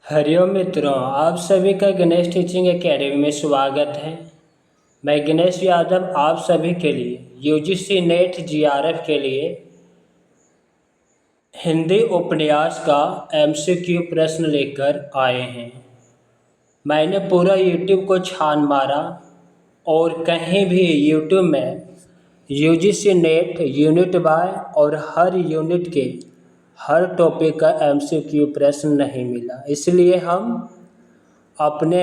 हरिओम मित्रों, आप सभी का गणेश टीचिंग एकेडमी में स्वागत है। मैं गणेश यादव आप सभी के लिए यूजीसी नेट जीआरएफ के लिए हिंदी उपन्यास का एमसीक्यू प्रश्न लेकर आए हैं। मैंने पूरा यूट्यूब को छान मारा और कहीं भी यूट्यूब में यूजीसी नेट यूनिट बाय और हर यूनिट के हर टॉपिक का एमसीक्यू प्रश्न नहीं मिला। इसलिए हम अपने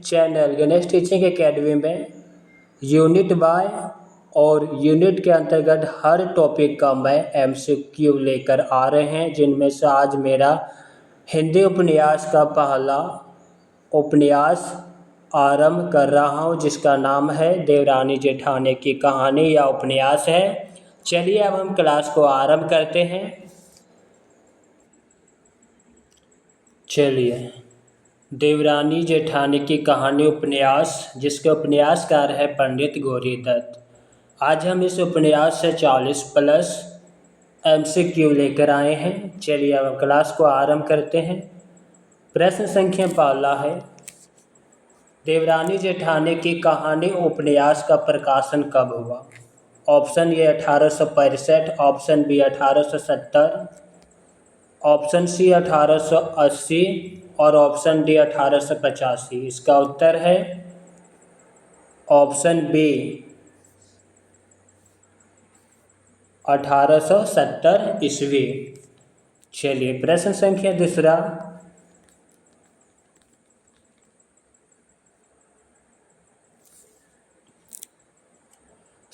चैनल गणेश टीचिंग एकेडमी में यूनिट बाय और यूनिट के अंतर्गत हर टॉपिक का मैं एमसीक्यू लेकर आ रहे हैं, जिनमें से आज मेरा हिंदी उपन्यास का पहला उपन्यास आरंभ कर रहा हूं, जिसका नाम है देवरानी जेठानी की कहानी या उपन्यास है। चलिए अब हम क्लास को आरंभ करते हैं। चलिए, देवरानी जेठानी की कहानी उपन्यास, जिसके उपन्यासकार है पंडित गौरी दत्त। आज हम इस उपन्यास से 40+ एमसीक्यू लेकर आए हैं। चलिए अब क्लास को आरंभ करते हैं। प्रश्न संख्या पहला है, देवरानी जेठानी की कहानी उपन्यास का प्रकाशन कब हुआ? Option A 1865, option B 1870, option C 1880 और ऑप्शन डी 1885। इसका उत्तर है ऑप्शन बी 1870 ईस्वी। चलिए प्रश्न संख्या दूसरा,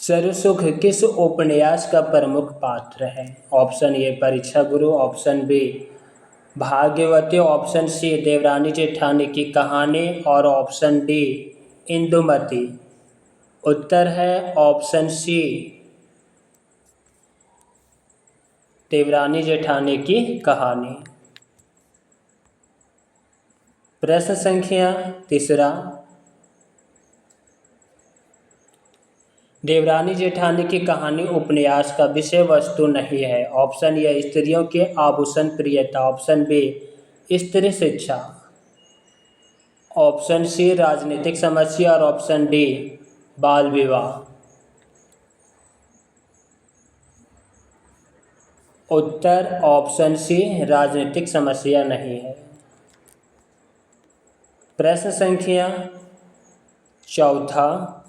सरसुख किस उपन्यास का प्रमुख पात्र है? ऑप्शन ए परीक्षा गुरु, ऑप्शन बी भाग्यवती, ऑप्शन सी देवरानी जेठानी की कहानी और ऑप्शन डी इंदुमती। उत्तर है ऑप्शन सी देवरानी जेठानी की कहानी। प्रश्न संख्या तीसरा, देवरानी जेठानी की कहानी उपन्यास का विषय वस्तु नहीं है। ऑप्शन ए स्त्रियों के आभूषण प्रियता, ऑप्शन बी स्त्री शिक्षा, ऑप्शन सी राजनीतिक समस्या और ऑप्शन डी बाल विवाह। उत्तर ऑप्शन सी राजनीतिक समस्या नहीं है। प्रश्न संख्या चौथा,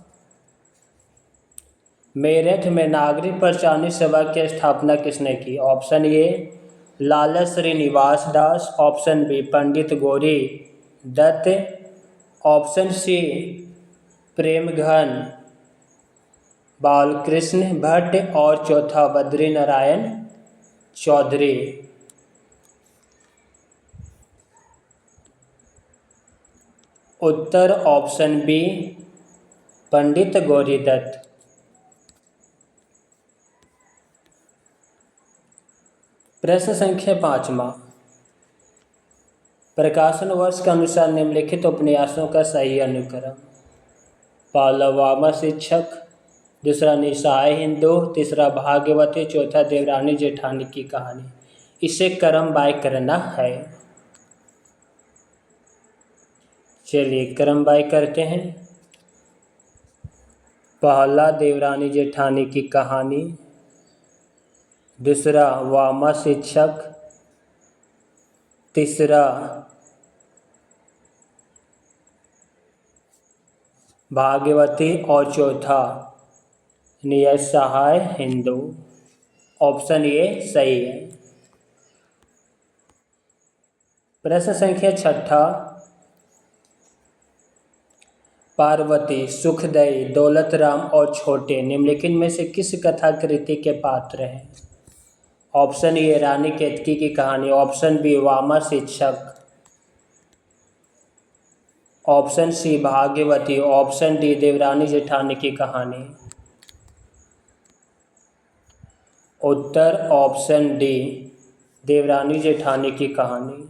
मेरठ में नागरिक प्रचारणी सभा की स्थापना किसने की? Option A Lala Shrinivas Das, option B Pandit Gauri Datt, option C Premghan Balkrishna Bhatt और चौथा बद्री नारायण चौधरी। उत्तर ऑप्शन बी पंडित गौरी दत्त। प्रश्न संख्या पाँचवा, प्रकाशन वर्ष के अनुसार निम्नलिखित उपन्यासों का सही अनुक्रम। पहला वामा शिक्षक, दूसरा निसहाय हिंदू, तीसरा भाग्यवती, चौथा देवरानी जेठानी की कहानी। इसे क्रम बाय करना है। चलिए क्रम बाय करते हैं। पहला देवरानी जेठानी की कहानी, दूसरा वामा शिक्षक, तीसरा भाग्यवती और चौथा निसहाय हिंदू। ऑप्शन ए सही है। प्रश्न संख्या छठा, पार्वती, सुखदई, दौलतराम और छोटे निम्नलिखित में से किस कथाकृति के पात्र हैं? ऑप्शन ए रानी केतकी की कहानी, ऑप्शन बी वामा शिक्षक, ऑप्शन सी भाग्यवती, ऑप्शन डी देवरानी जेठानी की कहानी। उत्तर ऑप्शन डी देवरानी जेठानी की कहानी।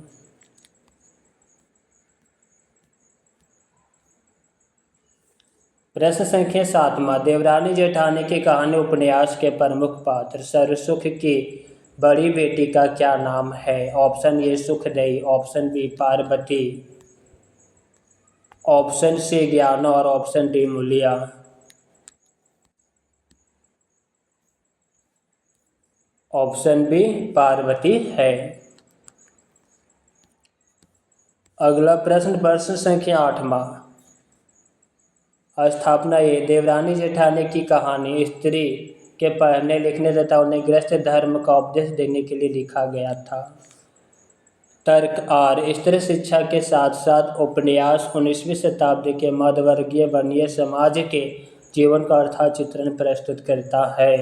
प्रश्न संख्या सातवां, देवरानी जेठानी की कहानी उपन्यास के प्रमुख पात्र। सरसुख की बड़ी बेटी का क्या नाम है? Option A Sukhdei, option B Parvati, option C Gyano और option D Mulia. Option B Parvati है। अगला प्रश्न संख्या 8वां। स्थापना ए, देवरानी जेठानी की कहानी स्त्री के पढ़ने लिखने तथा उन्हें गृहस्थ धर्म का उपदेश देने के लिए लिखा गया था। तर्क आर, स्त्री शिक्षा के साथ साथ उपन्यास 19वीं शताब्दी के मध्यवर्गीय वर्णीय समाज के जीवन का अर्थात चित्रण प्रस्तुत करता है।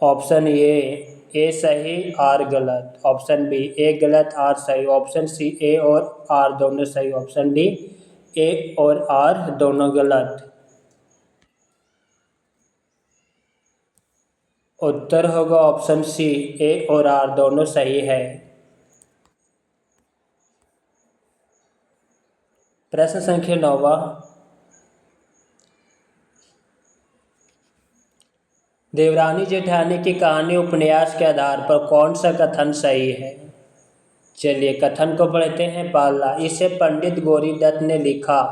ऑप्शन ए सही आर गलत, ऑप्शन बी ए गलत आर सही, ऑप्शन सी ए और आर दोनों सही, ऑप्शन डी ए और आर दोनों गलत। उत्तर होगा ऑप्शन सी ए और आर दोनों सही है। प्रश्न संख्या 9वां। देवरानी जेठानी की कहानी उपन्यास के आधार पर कौन सा कथन सही है? चलिए कथन को पढ़ते हैं। पहला, इसे पंडित गौरी दत्त ने लिखा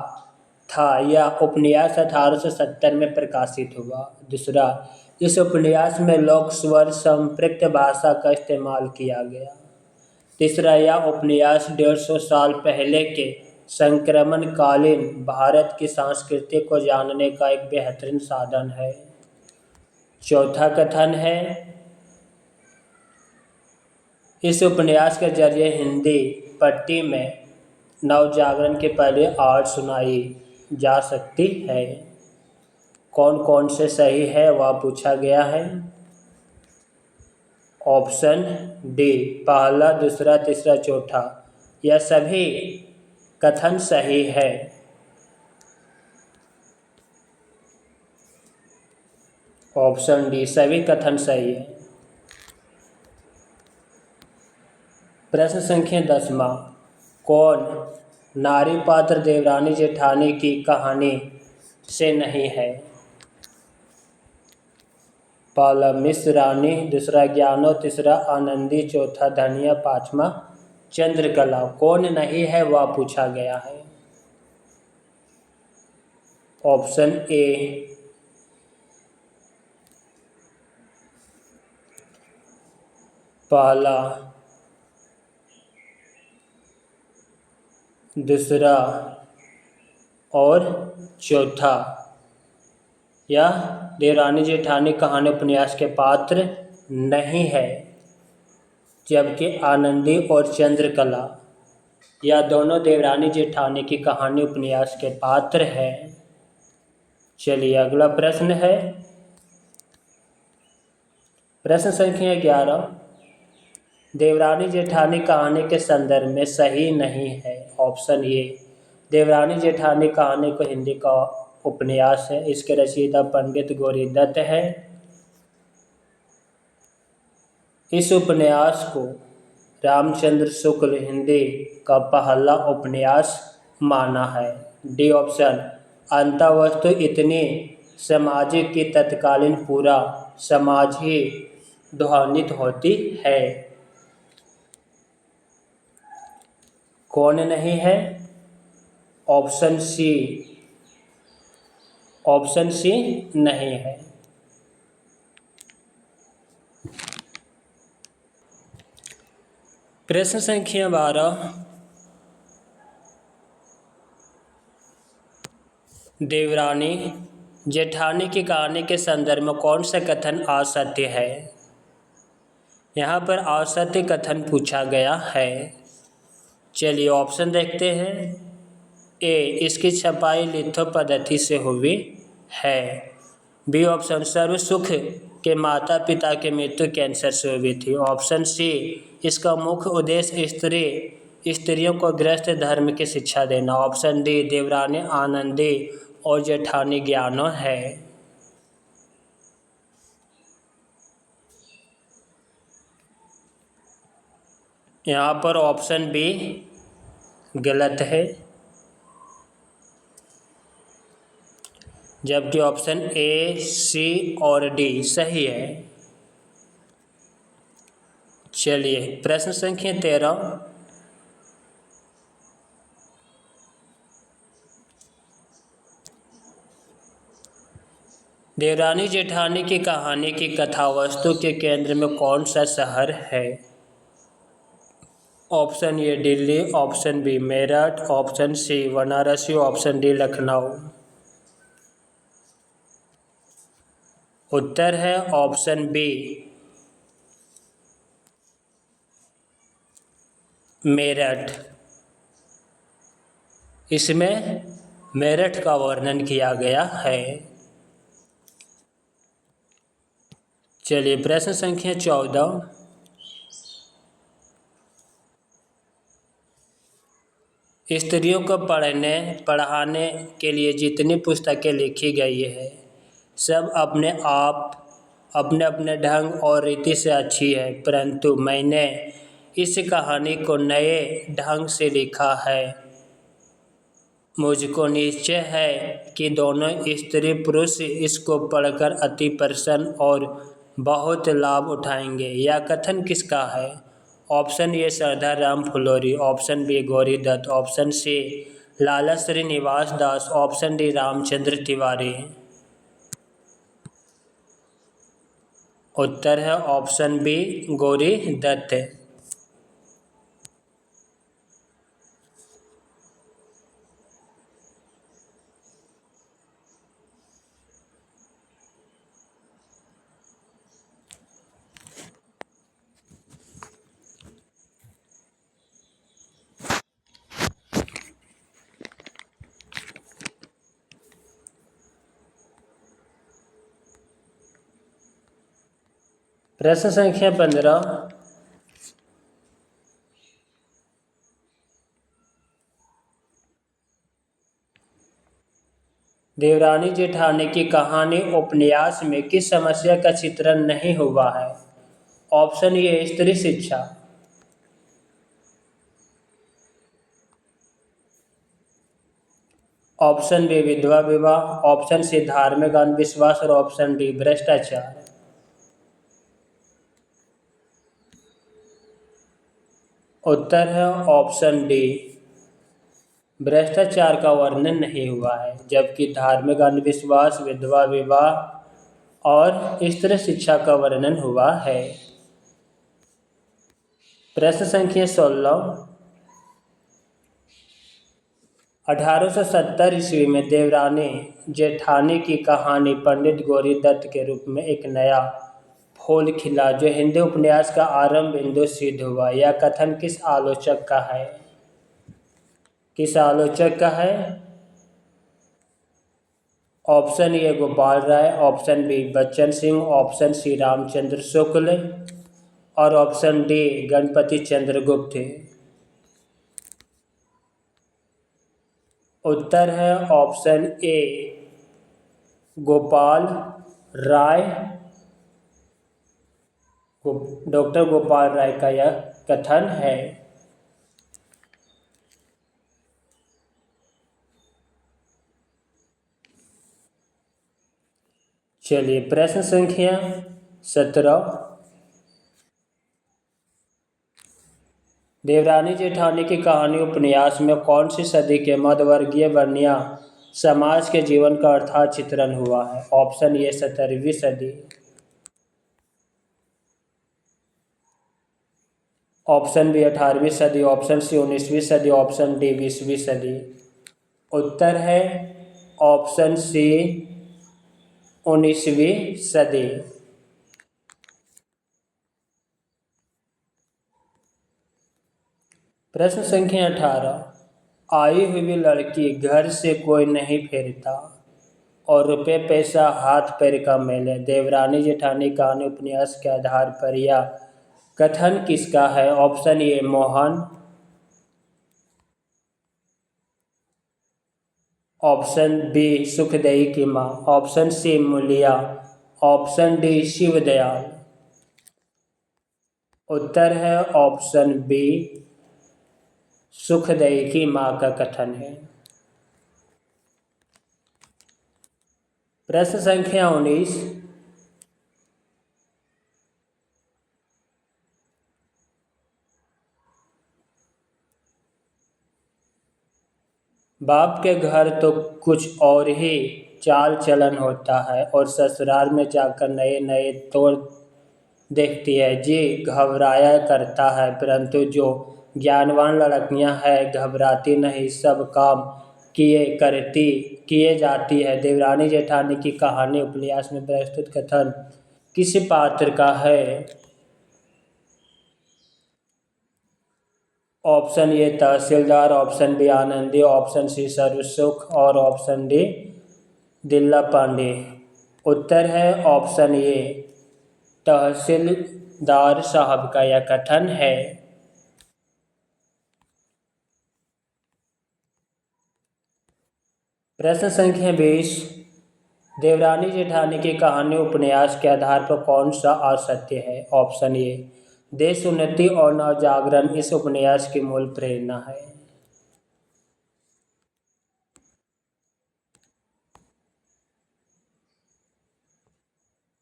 था, यह उपन्यास 1870 में प्रकाशित हुआ। दूसरा, इस उपन्यास में लोक स्वर संपृक्त भाषा का इस्तेमाल किया गया। तीसरा, यह उपन्यास 150 साल पहले के संक्रमणकालीन भारत की संस्कृति को जानने का एक बेहतरीन साधन है। चौथा कथन है, इस उपन्यास के जरिए हिंदी पट्टी में नवजागरण के पहले आर्ट सुनाई जा सकती है। कौन कौन से सही है वह पूछा गया है। ऑप्शन डी, पहला दूसरा तीसरा चौथा, यह सभी कथन सही है। ऑप्शन डी, सभी कथन सही है। प्रश्न संख्या 10वां। कौन नारी पात्र देवरानी जेठानी की कहानी से नहीं है? पहला मिश्र रानी, दूसरा ज्ञानो, तीसरा आनंदी, चौथा धनिया, पांचवा चंद्रकला। कौन नहीं है वह पूछा गया है। ऑप्शन ए, पहला दूसरा और चौथा, यह देवरानी जेठानी कहानी उपन्यास के पात्र नहीं है। जबकि आनंदी और चंद्रकला यह दोनों देवरानी जेठानी की कहानी उपन्यास के पात्र हैं। चलिए अगला प्रश्न है। प्रश्न संख्या 11। देवरानी जेठानी कहानी के संदर्भ में सही नहीं है। ऑप्शन ए, देवरानी जेठानी कहानी को हिंदी का उपन्यास है, इसके रचयिता पंडित गौरी दत्त है। इस उपन्यास को रामचंद्र शुक्ल हिंदी का पहला उपन्यास माना है। डी ऑप्शन, अंतःवस्तु इतनी सामाजिक की तत्कालीन पूरा समाज ही ध्वनित होती है। कौन नहीं है? ऑप्शन सी, ऑप्शन सी नहीं है। प्रश्न संख्या 12। देवरानी जेठानी की कहानी के संदर्भ में कौन सा कथन असत्य है? यहाँ पर असत्य कथन पूछा गया है। चलिए ऑप्शन देखते हैं। ए, इसकी छपाई लिथो पद्धति से हुई है। बी ऑप्शन, सर्व सुख के माता पिता की मृत्यु कैंसर से हुई थी। ऑप्शन सी, इसका मुख्य उद्देश्य स्त्रियों को गृहस्थ धर्म की शिक्षा देना। ऑप्शन डी, देवरानी आनंदी और जेठानी ज्ञानो है। यहाँ पर ऑप्शन बी गलत है। जबकि ऑप्शन ए, सी और डी सही है। चलिए प्रश्न संख्या 13। देवरानी जेठानी की कहानी की कथावस्तु के केंद्र में कौन सा शहर है? Option A Delhi, option B Meerut, option C Varanasi, option D Lucknow. उत्तर है ऑप्शन बी मेरठ। इसमें मेरठ का वर्णन किया गया है। चलिए प्रश्न संख्या 14। स्त्रियों को पढ़ाने के लिए जितनी पुस्तकें लिखी गई है सब अपने आप अपने अपने ढंग और रीति से अच्छी है, परंतु मैंने इस कहानी को नए ढंग से लिखा है। मुझको निश्चय है कि दोनों स्त्री पुरुष इसको पढ़कर अति प्रसन्न और बहुत लाभ उठाएंगे। यह कथन किसका है? Option A Sardar Ram Phulori, option B Gauri Datt, option C Lala Shrinivas Das, option D Ramchandra Tiwari. उत्तर है ऑप्शन बी गौरी दत्त। प्रश्न संख्या 15। देवरानी जेठानी की कहानी उपन्यास में किस समस्या का चित्रण नहीं हुआ है? ऑप्शन ए स्त्री शिक्षा, ऑप्शन बी विधवा विवाह, ऑप्शन सी धार्मिक अंधविश्वास और ऑप्शन डी भ्रष्टाचार। उत्तर है ऑप्शन डी भ्रष्टाचार का वर्णन नहीं हुआ है, जबकि धार्मिक अंधविश्वास, विधवा विवाह और स्त्री शिक्षा का वर्णन हुआ है। प्रश्न संख्या 16। 1870 ईस्वी में देवरानी जेठानी की कहानी पंडित गौरी दत्त के रूप में एक नया फूल खिला जो हिंदी उपन्यास का आरंभ बिंदु सिद्ध हुआ। यह कथन किस आलोचक का है? किस आलोचक का है? Option A Gopal Rai, option B Bachchan Singh, option C Ramchandra Shukla और ऑप्शन डी गणपति चंद्रगुप्त। उत्तर है option A Gopal Rai. Doctor Gopal Rai का यह कथन है। चलिए प्रश्न संख्या 17। देवरानी जेठानी की कहानी उपन्यास में कौन सी सदी के मध्यवर्गीय वर्णीय समाज के जीवन का अर्थात चित्रण हुआ है? ऑप्शन ए 17वीं सदी, ऑप्शन बी 18वीं सदी, ऑप्शन सी 19वीं सदी, ऑप्शन डी 20वीं सदी। उत्तर है ऑप्शन सी 19वीं सदी। प्रश्न संख्या 18। आई हुई लड़की घर से कोई नहीं फेरता और रुपये पैसा हाथ पैर का मेले। देवरानी जेठानी कहानी उपन्यास के आधार पर यह कथन किसका है? Option A Mohan, option B Sukhdei की माँ, option C Mulia, option D Shivdayal. उत्तर है ऑप्शन बी सुखदेई की माँ का कथन है। प्रश्न संख्या 19। बाप के घर तो कुछ और ही चाल चलन होता है और ससुराल में जाकर नए नए तौर देखती है। जी घबराया करता है, परंतु जो ज्ञानवान लड़कियां हैं घबराती नहीं, सब काम किए जाती है। देवरानी जेठानी की कहानी उपन्यास में प्रस्तुत कथन किस पात्र का है? Option A Tehsildar, option B Anandi, option C Sarvasukh और ऑप्शन डी दिल्ला पांडे। उत्तर है ऑप्शन ए तहसीलदार साहब का यह कथन है। प्रश्न संख्या 20। देवरानी जेठानी की कहानी उपन्यास के आधार पर कौन सा असत्य है? ऑप्शन ए देश उन्नति और नवजागरण इस उपन्यास की मूल प्रेरणा है।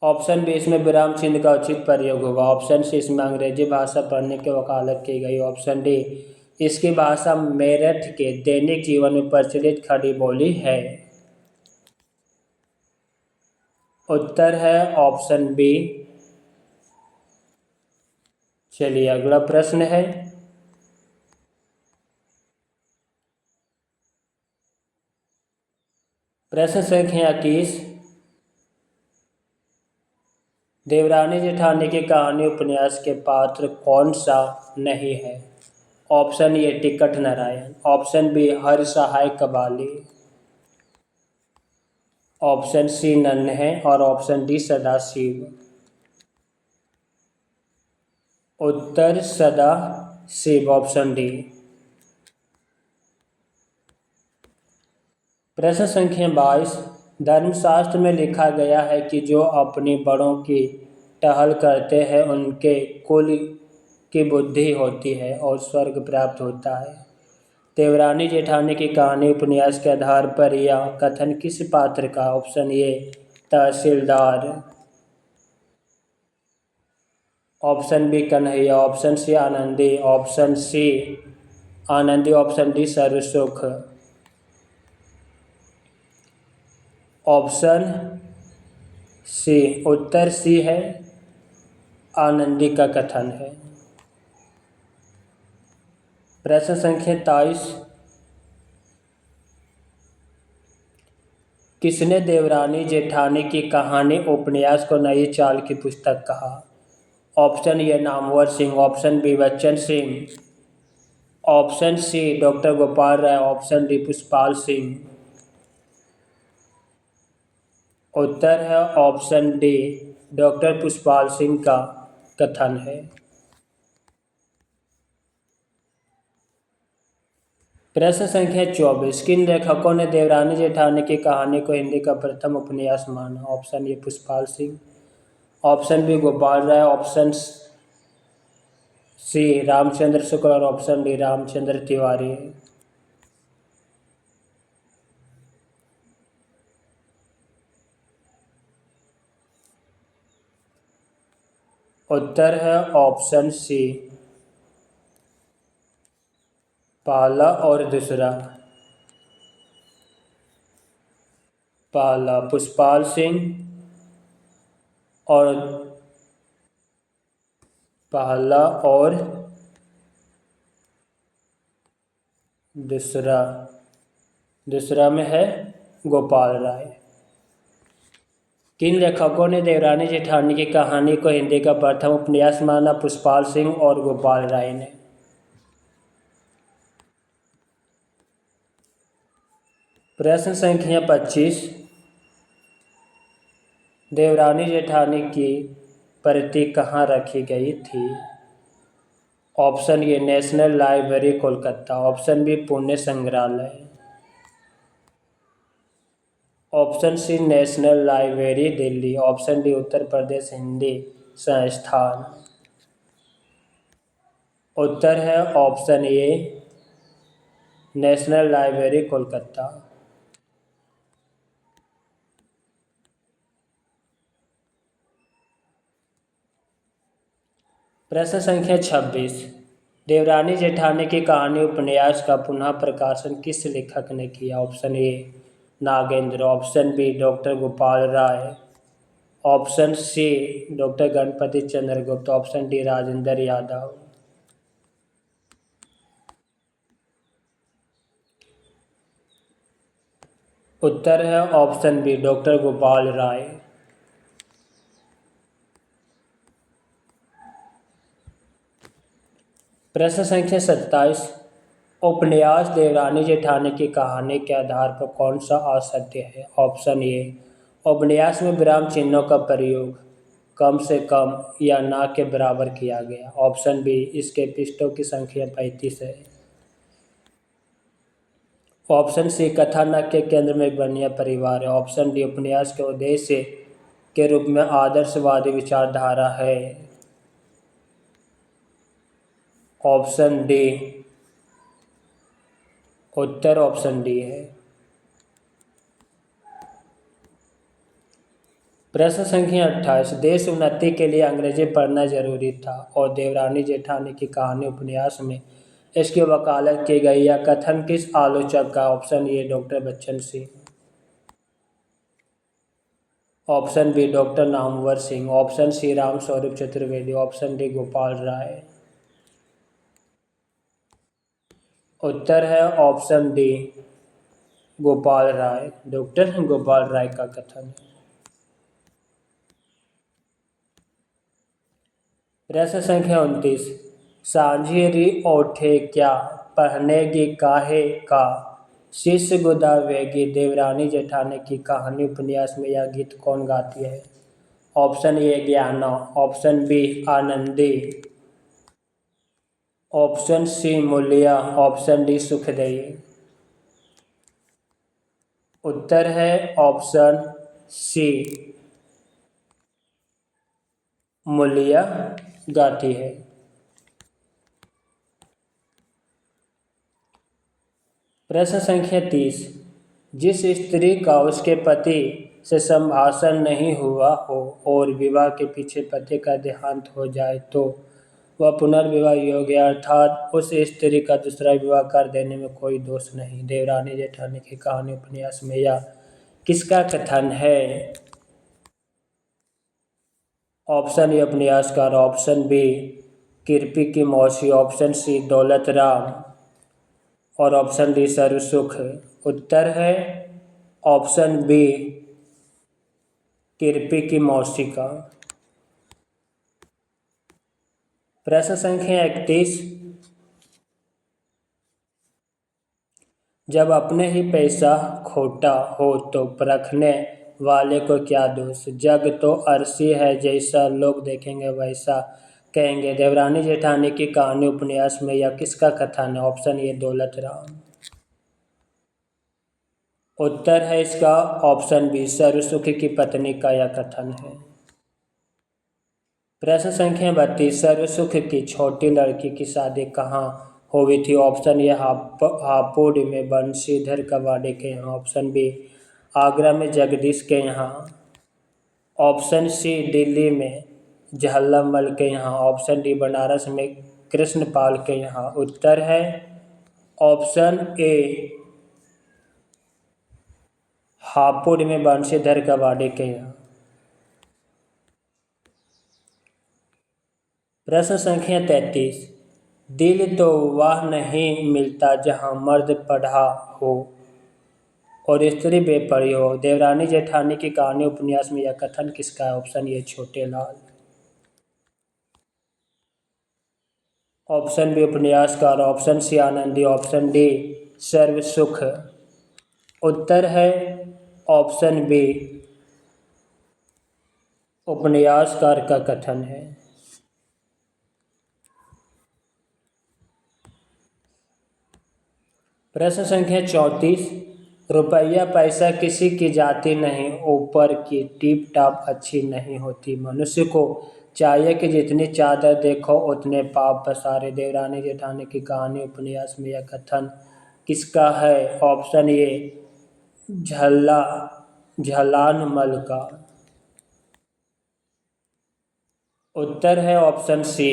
ऑप्शन बी इसमें विराम चिन्ह का उचित प्रयोग होगा। ऑप्शन सी इसमें अंग्रेजी भाषा पढ़ने की वकालत की गई। ऑप्शन डी इसकी भाषा मेरठ के दैनिक जीवन में प्रचलित खड़ी बोली है। उत्तर है ऑप्शन बी। चलिए अगला प्रश्न है। प्रश्न संख्या 21। देवरानी जेठानी की कहानी उपन्यास के पात्र कौन सा नहीं है? Option A Tikait Narayan, option B Har Sahay Kabali, option C Nanhe और ऑप्शन डी सदाशिव। उत्तर सदाशिव, ऑप्शन डी। प्रश्न संख्या 22। धर्मशास्त्र में लिखा गया है कि जो अपने बड़ों की टहल करते हैं उनके कुल की बुद्धि होती है और स्वर्ग प्राप्त होता है। देवरानी जेठानी की कहानी उपन्यास के आधार पर यह कथन किस पात्र का? Option A Tehsildar, option B Kanhaiya, option C Anandi, option C Anandi, option D Sarvasukh. Option C, उत्तर सी है आनंदी का कथन है। प्रश्न संख्या 23। किसने देवरानी जेठानी की कहानी उपन्यास को नई चाल की पुस्तक कहा? Option A Namvar Singh, option B Bachchan Singh, option C doctor Gopal Rai, option D Pushpal Singh. उत्तर है option D doctor Pushpal Singh का कथन है। प्रश्न संख्या 24। किन लेखकों ने देवरानी जेठानी की कहानी को हिंदी का प्रथम उपन्यास माना? Option A Pushpal Singh, option B Gopal Rai, option C Ramchandra Shukla और ऑप्शन डी रामचंद्र तिवारी। उत्तर है ऑप्शन सी पहला और दूसरा। पहला पुष्पाल सिंह और पहला और दूसरा, दूसरा में है गोपाल राय। किन लेखकों ने देवरानी जेठानी की कहानी को हिंदी का प्रथम उपन्यास माना? पुष्पाल सिंह और गोपाल राय ने। प्रश्न संख्या 25। देवरानी जेठानी की प्रति कहाँ रखी गई थी? Option A national library Kolkata, option B Pune संग्रहालय, option C national library Delhi, option D Uttar Pradesh Hindi Sansthan. उत्तर है option A national library Kolkata. प्रश्न संख्या 26। देवरानी जेठानी की कहानी उपन्यास का पुनः प्रकाशन किस लेखक ने किया? Option A Nagendra, option B doctor Gopal Rai, option C doctor Ganpati Chandragupt, option D Rajendra Yadav. उत्तर है option B doctor Gopal Rai. प्रश्न संख्या 27। उपन्यास देवरानी जेठानी की कहानी के आधार पर कौन सा असत्य है? ऑप्शन ए उपन्यास में विराम चिन्हों का प्रयोग कम से कम या ना के बराबर किया गया। ऑप्शन बी इसके पृष्ठों की संख्या 35 है। ऑप्शन सी कथानक के केंद्र में एक बनिया परिवार है। ऑप्शन डी उपन्यास के उद्देश्य के रूप में आदर्शवादी विचारधारा है। Option D. उत्तर ऑप्शन डी है। प्रश्न संख्या 28। देश उन्नति के लिए अंग्रेजी पढ़ना जरूरी था और देवरानी जेठानी की कहानी उपन्यास में इसकी वकालत की गई, यह कथन किस आलोचक का? Option A doctor Bachchan Singh, option B doctor Namvar Singh, option C Ram Swaroop Chaturvedi, option D Gopal Rai. उत्तर है option D Gopal Rai, doctor Gopal Rai का कथन है। प्रश्न संख्या 29। सांझी ओठे क्या पहनेगी काहे का शिष्य गोदावेगी देवरानी जेठानी की कहानी उपन्यास में यह गीत कौन गाती है? Option A Gyana, option B Anandi, option C Mulia, option D Sukhdei. उत्तर है ऑप्शन सी मूलिया गाती है। प्रश्न संख्या 30। जिस स्त्री का उसके पति से संभाषण नहीं हुआ हो और विवाह के पीछे पति का देहांत हो जाए तो वह पुनर्विवाह योग्य है, अर्थात उस स्त्री का दूसरा विवाह कर देने में कोई दोष नहीं। देवरानी जेठानी की कहानी उपन्यास में यह किसका कथन है? ऑप्शन ए उपन्यासकार, ऑप्शन बी कृपी की मौसी, ऑप्शन सी दौलत राम और ऑप्शन डी सर्वसुख। उत्तर है ऑप्शन बी कृपी की मौसी का। प्रश्न संख्या 31। जब अपने ही पैसा खोटा हो तो परखने वाले को क्या दोष? जग तो अरसी है जैसा लोग देखेंगे वैसा कहेंगे। देवरानी जेठानी की कहानी उपन्यास में यह किसका कथन है? ऑप्शन ए दौलत राम। उत्तर है इसका ऑप्शन बी सर्वसुख की पत्नी का यह कथन है। प्रश्न संख्या 32। सर्वसुख की छोटी लड़की की शादी कहाँ हुई थी? ऑप्शन ए हापुड़ में बंशीधर कवाड़े के यहाँ, ऑप्शन बी आगरा में जगदीश के यहाँ, ऑप्शन सी दिल्ली में झल्लामल के यहाँ, ऑप्शन डी बनारस में कृष्णपाल के यहाँ। उत्तर है ऑप्शन ए हापुड़ में बंशीधर कवाड़े के यहाँ। प्रश्न संख्या 33। दिल तो वह नहीं मिलता जहाँ मर्द पढ़ा हो और स्त्री बेपड़ी हो। देवरानी जेठानी की कहानी उपन्यास में यह कथन किसका है? Option A Chhote Lal, option B उपन्यासकार, option C Anandi, option D Sarvasukh. उत्तर है ऑप्शन बी उपन्यासकार का कथन है। प्रश्न संख्या 34। रुपया पैसा किसी की जाति नहीं, ऊपर की टीप टाप अच्छी नहीं होती। मनुष्य को चाहिए कि जितनी चादर देखो उतने पाप पसारे। देवरानी जेठानी की कहानी उपन्यास में यह कथन किसका है? ऑप्शन ए झलानमल का, उत्तर है ऑप्शन सी।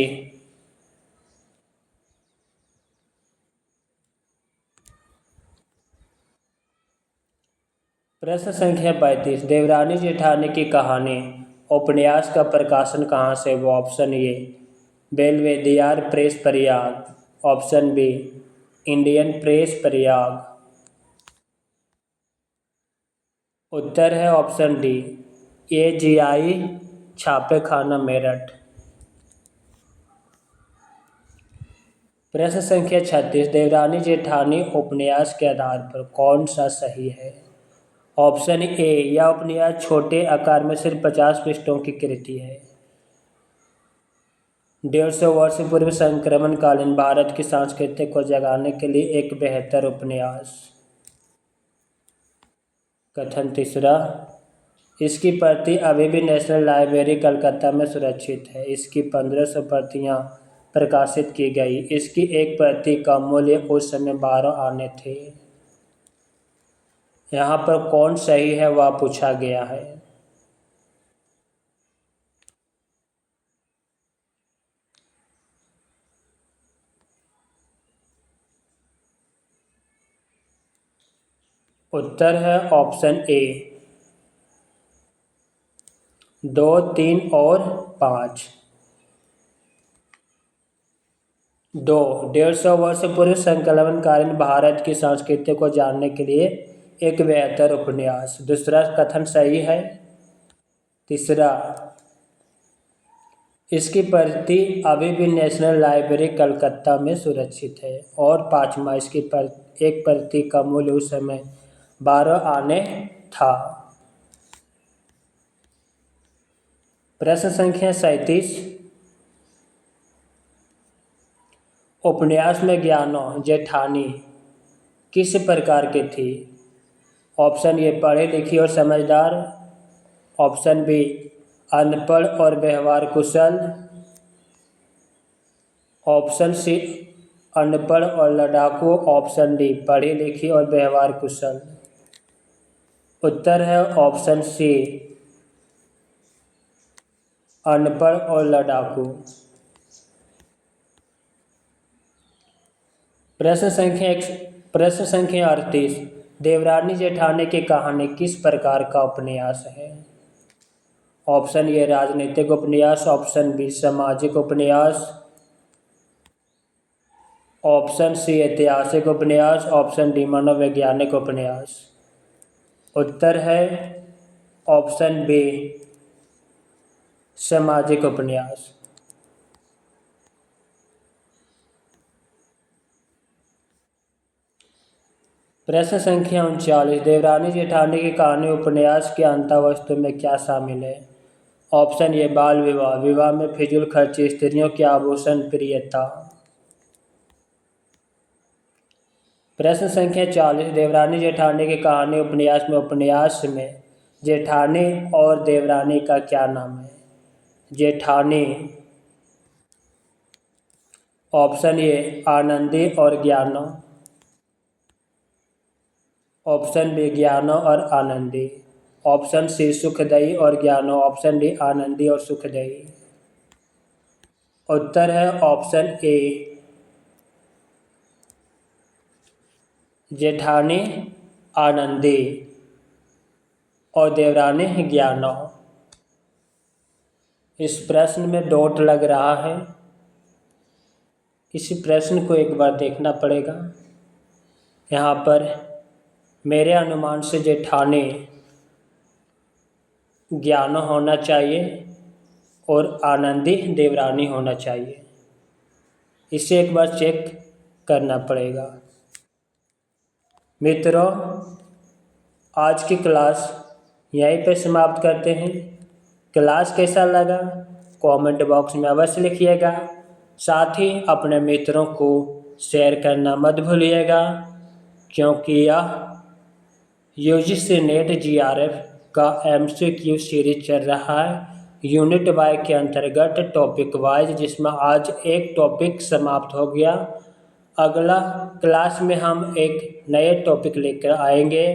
प्रश्न संख्या 35, देवरानी जेठानी की कहानी उपन्यास का प्रकाशन कहाँ से हुआ? Option A Belvedere press Prayag, option B Indian press Prayag. उत्तर है ऑप्शन डी AGI छापे खाना मेरठ। प्रश्न संख्या 36, देवरानी जेठानी उपन्यास के आधार पर कौन सा सही है? ऑप्शन ए, यह उपन्यास छोटे आकार में सिर्फ 50 पृष्ठों की कृति है। 150 वर्ष पूर्व संक्रमणकालीन भारत की संस्कृति को जगाने के लिए एक बेहतर उपन्यास। कथन तीसरा, इसकी प्रति अभी भी नेशनल लाइब्रेरी कलकत्ता में सुरक्षित है। इसकी 1500 प्रतियां प्रकाशित की गई। इसकी एक प्रति का मूल्य उस समय 12 आने थे। यहाँ पर कौन सही है वह पूछा गया है। उत्तर है ऑप्शन ए 2, 3 और 5। 2, 150 वर्ष पूर्व संक्रमणकालीन भारत की संस्कृति को जानने के लिए एक बेहतर उपन्यास। दूसरा कथन सही है। तीसरा, इसकी प्रति अभी भी नेशनल लाइब्रेरी कलकत्ता में सुरक्षित है। और पांचवा, इसकी एक प्रति का मूल्य उस समय 12 आने था। प्रश्न संख्या 37, उपन्यास में ज्ञानो जेठानी किस प्रकार की थी? ऑप्शन ए, पढ़ी लिखी और समझदार, ऑप्शन बी अनपढ़ और व्यवहार कुशल, ऑप्शन सी अनपढ़ और लड़ाकू, ऑप्शन डी पढ़ी लिखी और व्यवहार कुशल। उत्तर है ऑप्शन सी अनपढ़ और लड़ाकू। प्रश्न संख्या 38, देवरानी जेठानी की कहानी किस प्रकार का उपन्यास है? ऑप्शन ए राजनीतिक उपन्यास, ऑप्शन बी सामाजिक उपन्यास, ऑप्शन सी ऐतिहासिक उपन्यास, ऑप्शन डी मनोवैज्ञानिक उपन्यास। उत्तर है ऑप्शन बी सामाजिक उपन्यास। प्रश्न संख्या 39, देवरानी जेठानी की कहानी उपन्यास के अंतःवस्तु में क्या शामिल है? ऑप्शन ए बाल विवाह, विवाह में फिजूल खर्ची, स्त्रियों के आभूषण प्रियता। प्रश्न संख्या 40, देवरानी जेठानी की कहानी उपन्यास में जेठानी और देवरानी का क्या नाम है? जेठानी, ऑप्शन ए आनंदी और ज्ञानो, ऑप्शन बी ज्ञानो और आनंदी, ऑप्शन सी सुखदयी और ज्ञानो, ऑप्शन डी आनंदी और सुखदयी। उत्तर है ऑप्शन ए जेठानी आनंदी और देवरानी ज्ञानो। इस प्रश्न में डॉट लग रहा है। इसी प्रश्न को एक बार देखना पड़ेगा। यहाँ पर मेरे अनुमान से जेठानी ज्ञानो होना चाहिए और आनंदी देवरानी होना चाहिए। इसे एक बार चेक करना पड़ेगा। मित्रों, आज की क्लास यहीं पे समाप्त करते हैं। क्लास कैसा लगा कमेंट बॉक्स में अवश्य लिखिएगा। साथ ही अपने मित्रों को शेयर करना मत भूलिएगा, क्योंकि यह UGC नेट GRF का MCQ सीरीज चल रहा है यूनिट वाई के अंतर्गत टॉपिक वाइज, जिसमें आज एक टॉपिक समाप्त हो गया। अगला क्लास में हम एक नए टॉपिक लेकर आएंगे।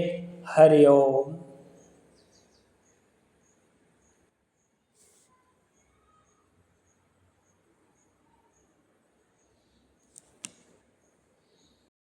हरिओम।